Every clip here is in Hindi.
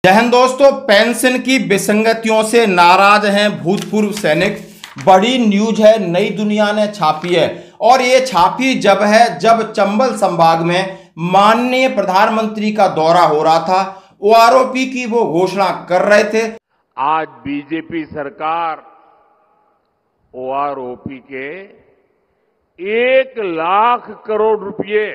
जय हिंद दोस्तों। पेंशन की विसंगतियों से नाराज हैं भूतपूर्व सैनिक। बड़ी न्यूज है, नई दुनिया ने छापी है और ये छापी जब चंबल संभाग में माननीय प्रधानमंत्री का दौरा हो रहा था। ओआरओपी की वो घोषणा कर रहे थे। आज बीजेपी सरकार ओआरओपी के 1 लाख करोड़ रुपए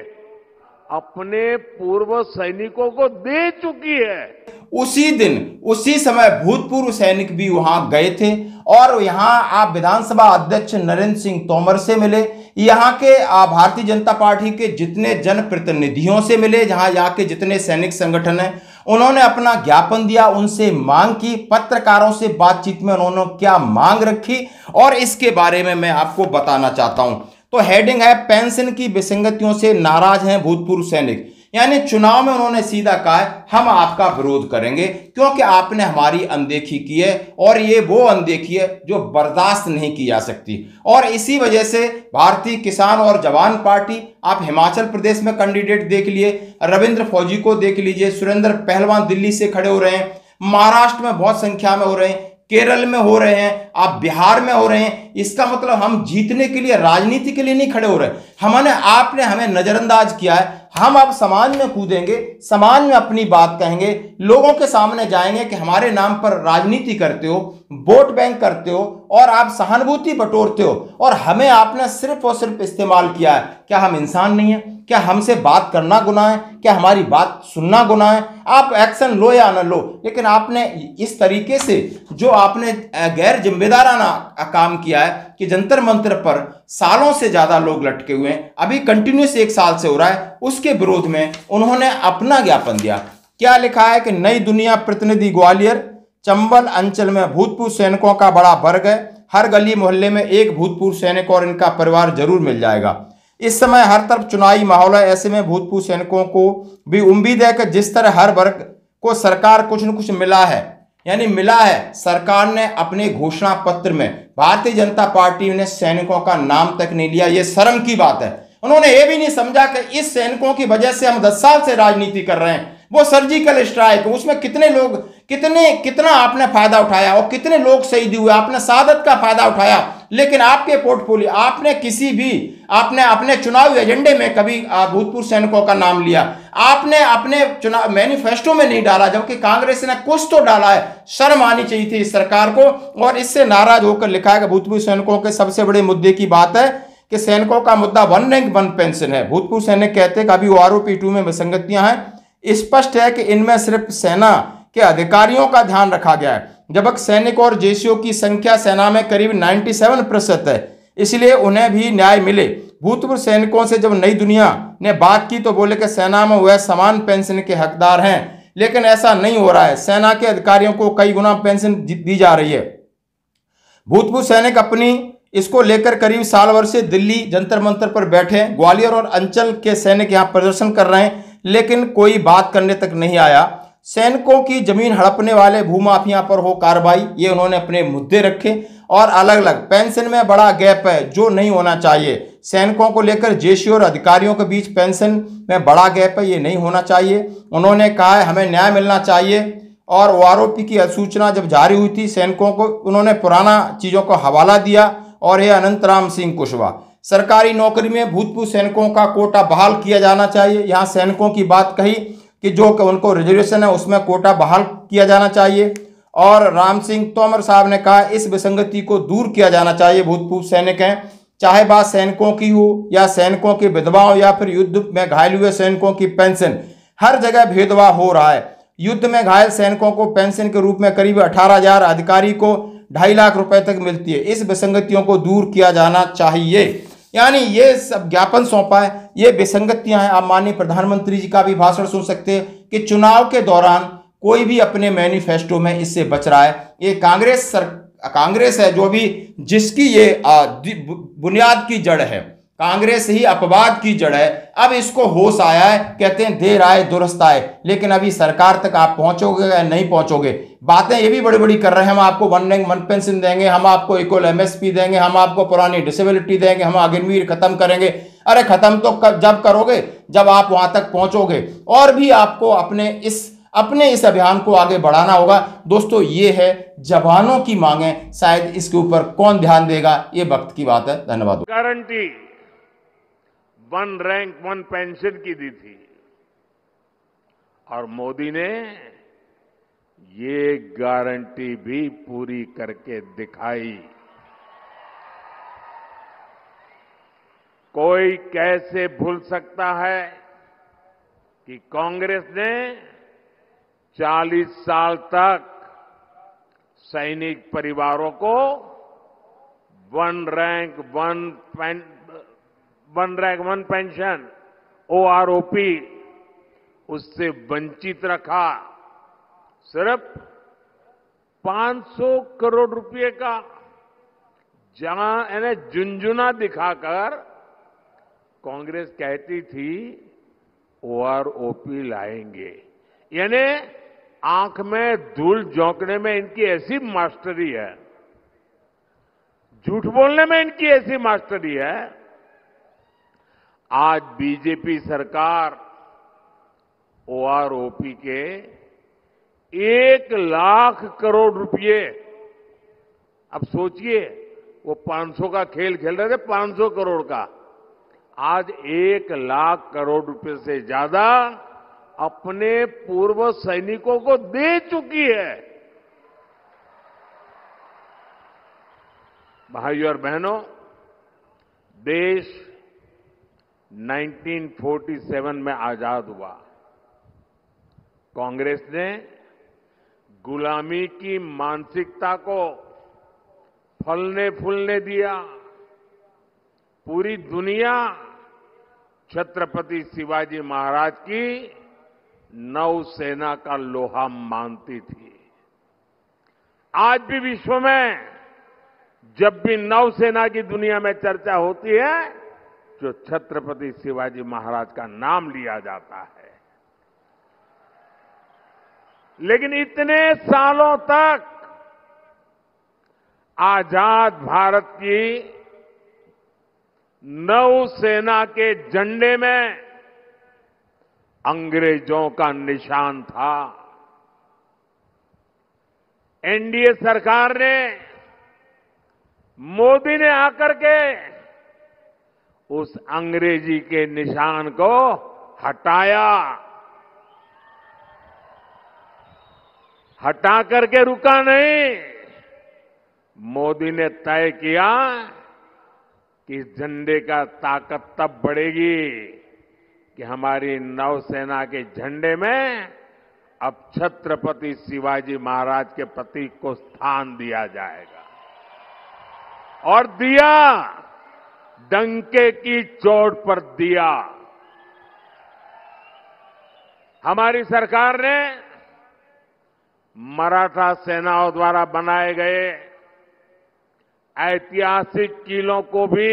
अपने पूर्व सैनिकों को दे चुकी है। उसी दिन उसी समय भूतपूर्व सैनिक भी वहां गए थे और यहां आप विधानसभा अध्यक्ष नरेंद्र सिंह तोमर से मिले, यहां के भारतीय जनता पार्टी के जितने जनप्रतिनिधियों से मिले, यहाँ के जितने सैनिक संगठन हैं उन्होंने अपना ज्ञापन दिया, उनसे मांग की। पत्रकारों से बातचीत में उन्होंने क्या मांग रखी और इसके बारे में मैं आपको बताना चाहता हूं। तो हेडिंग है, पेंशन की विसंगतियों से नाराज हैं भूतपूर्व सैनिक। यानी चुनाव में उन्होंने सीधा कहा है हम आपका विरोध करेंगे क्योंकि आपने हमारी अनदेखी की है और ये वो अनदेखी है जो बर्दाश्त नहीं की जा सकती। और इसी वजह से भारतीय किसान और जवान पार्टी, आप हिमाचल प्रदेश में कैंडिडेट देख लिए, रविंद्र फौजी को देख लीजिए, सुरेंद्र पहलवान दिल्ली से खड़े हो रहे हैं, महाराष्ट्र में बहुत संख्या में हो रहे हैं, केरल में हो रहे हैं, आप बिहार में हो रहे हैं। इसका मतलब हम जीतने के लिए, राजनीति के लिए नहीं खड़े हो रहे। आपने हमें नजरअंदाज किया है। हम अब समाज में कूदेंगे, समाज में अपनी बात कहेंगे, लोगों के सामने जाएंगे कि हमारे नाम पर राजनीति करते हो, वोट बैंक करते हो और आप सहानुभूति बटोरते हो और हमें आपने सिर्फ और सिर्फ इस्तेमाल किया है। क्या हम इंसान नहीं है? क्या हमसे बात करना गुनाह है? क्या हमारी बात सुनना गुनाह है? आप एक्शन लो या न लो, लेकिन आपने इस तरीके से जो आपने गैर जिम्मेदाराना काम किया है कि जंतर मंतर पर सालों से ज्यादा लोग लटके हुए हैं, अभी कंटिन्यूस 1 साल से हो रहा है, उसके विरोध में उन्होंने अपना ज्ञापन दिया। क्या लिखा है कि नई दुनिया प्रतिनिधि ग्वालियर, चंबल अंचल में भूतपूर्व सैनिकों का बड़ा वर्ग है। हर गली मोहल्ले में एक भूतपूर्व सैनिक और इनका परिवार जरूर मिल जाएगा। इस समय हर तरफ चुनावी माहौल है, ऐसे में भूतपूर्व सैनिकों को भी उम्मीद है कि जिस तरह हर वर्ग को सरकार कुछ न कुछ मिला है, यानी मिला है, सरकार ने अपने घोषणा पत्र में भारतीय जनता पार्टी ने सैनिकों का नाम तक नहीं लिया। यह शर्म की बात है। उन्होंने ये भी नहीं समझा कि इस सैनिकों की वजह से हम 10 साल से राजनीति कर रहे हैं। वो सर्जिकल स्ट्राइक, उसमें कितने लोग, कितना आपने फायदा उठाया और कितने लोग शहीद हुए, आपने शहादत का फायदा उठाया। लेकिन आपके पोर्टफोलियो, आपने अपने चुनावी एजेंडे में कभी भूतपूर्व सैनिकों का नाम लिया, आपने अपने चुनाव मैनिफेस्टो में नहीं डाला, जबकि कांग्रेस ने कुछ तो डाला है। शर्म आनी चाहिए थी इस सरकार को। और इससे नाराज होकर लिखा है कि भूतपूर्व सैनिकों के सबसे बड़े मुद्दे की बात है कि सैनिकों का मुद्दा 1 रैंक 1 पेंशन है। भूतपूर्व सैनिक कहते हैं कि अभी ओआरओपी 2 में विसंगतियां हैं। स्पष्ट है कि इनमें सिर्फ सेना के अधिकारियों का ध्यान रखा गया है, जबकि सैनिक और जेसीओ की संख्या सेना में करीब 97% है, इसलिए उन्हें भी न्याय मिले। भूतपूर्व सैनिकों से जब नई दुनिया ने बात की तो बोले कि सेना में वह समान पेंशन के हकदार हैं, लेकिन ऐसा नहीं हो रहा है। सेना के अधिकारियों को कई गुना पेंशन दी जा रही है। भूतपूर्व सैनिक अपनी इसको लेकर करीब साल भर से दिल्ली जंतर मंतर पर बैठे हैं। ग्वालियर और अंचल के सैनिक यहाँ प्रदर्शन कर रहे हैं, लेकिन कोई बात करने तक नहीं आया। सैनिकों की जमीन हड़पने वाले भूमाफिया पर हो कार्रवाई, ये उन्होंने अपने मुद्दे रखे। और अलग अलग पेंशन में बड़ा गैप है जो नहीं होना चाहिए। सैनिकों को लेकर जेसीओ और अधिकारियों के बीच पेंशन में बड़ा गैप है, ये नहीं होना चाहिए। उन्होंने कहा है हमें न्याय मिलना चाहिए। और ओआरओपी की अधिसूचना जब जारी हुई थी, सैनिकों को उन्होंने पुराना चीज़ों को हवाला दिया। और ये अनंतराम सिंह कुशवाहा, सरकारी नौकरी में भूतपूर्व सैनिकों का कोटा बहाल किया जाना चाहिए। यहाँ सैनिकों की बात कही कि जो उनको रिजर्वेशन है उसमें कोटा बहाल किया जाना चाहिए। और राम सिंह तोमर साहब ने कहा इस विसंगति को दूर किया जाना चाहिए। भूतपूर्व सैनिक हैं, चाहे बात सैनिकों की हो या सैनिकों की विधवाओं या फिर युद्ध में घायल हुए सैनिकों की पेंशन, हर जगह भेदभाव हो रहा है। युद्ध में घायल सैनिकों को पेंशन के रूप में करीब 18,000, अधिकारी को 2.5 लाख रुपए तक मिलती है। इस विसंगतियों को दूर किया जाना चाहिए। यानी ये सब ज्ञापन सौंपा है, ये विसंगतियां हैं। आप माननीय प्रधानमंत्री जी का भी भाषण सुन सकते हैं कि चुनाव के दौरान कोई भी अपने मैनिफेस्टो में इससे बच रहा है। ये कांग्रेस है जो भी, जिसकी ये बुनियाद की जड़ है, कांग्रेस ही अपवाद की जड़ है। अब इसको होश आया है, कहते हैं देर आए दुरुस्त आए, लेकिन अभी सरकार तक आप पहुंचोगे या नहीं पहुंचोगे। बातें ये भी बड़ी बड़ी कर रहे हैं, हम आपको 1 रैंक 1 पेंशन देंगे, हम आपको इक्वल एमएसपी देंगे, हम आपको पुरानी डिसेबिलिटी देंगे, हम अग्निवीर खत्म करेंगे। अरे खत्म तो जब करोगे जब आप वहां तक पहुंचोगे। और भी आपको अपने इस अपने इस अभियान को आगे बढ़ाना होगा। दोस्तों, ये है जवानों की मांगे, शायद इसके ऊपर कौन ध्यान देगा, ये वक्त की बात है। धन्यवाद। गारंटी 1 रैंक 1 पेंशन की दी थी और मोदी ने ये गारंटी भी पूरी करके दिखाई। कोई कैसे भूल सकता है कि कांग्रेस ने 40 साल तक सैनिक परिवारों को 1 रैंक 1 पेंशन OROP उससे वंचित रखा। सिर्फ 500 करोड़ रुपए का यानी झुंझुना दिखाकर कांग्रेस कहती थी OROP लाएंगे, यानी आंख में धूल झोंकने में इनकी ऐसी मास्टरी है, झूठ बोलने में इनकी ऐसी मास्टरी है। आज बीजेपी सरकार OROP के 1 लाख करोड़ रुपए, अब सोचिए वो 500 का खेल खेल रहे थे, 500 करोड़ का, आज 1 लाख करोड़ रुपए से ज्यादा अपने पूर्व सैनिकों को दे चुकी है। भाइयों और बहनों, देश 1947 में आजाद हुआ। कांग्रेस ने गुलामी की मानसिकता को फलने फूलने दिया। पूरी दुनिया छत्रपति शिवाजी महाराज की नौसेना का लोहा मानती थी। आज भी विश्व में जब भी नौसेना की दुनिया में चर्चा होती है, जो छत्रपति शिवाजी महाराज का नाम लिया जाता है। लेकिन इतने सालों तक आजाद भारत की नौसेना के झंडे में अंग्रेजों का निशान था। एनडीए सरकार ने, मोदी ने आकर के उस अंग्रेजी के निशान को हटाया। हटा करके रुका नहीं, मोदी ने तय किया कि इस झंडे का ताकत तब बढ़ेगी कि हमारी नौसेना के झंडे में अब छत्रपति शिवाजी महाराज के प्रतीक को स्थान दिया जाएगा। और दिया, डंके की चोट पर दिया। हमारी सरकार ने मराठा सेनाओं द्वारा बनाए गए ऐतिहासिक किलों को भी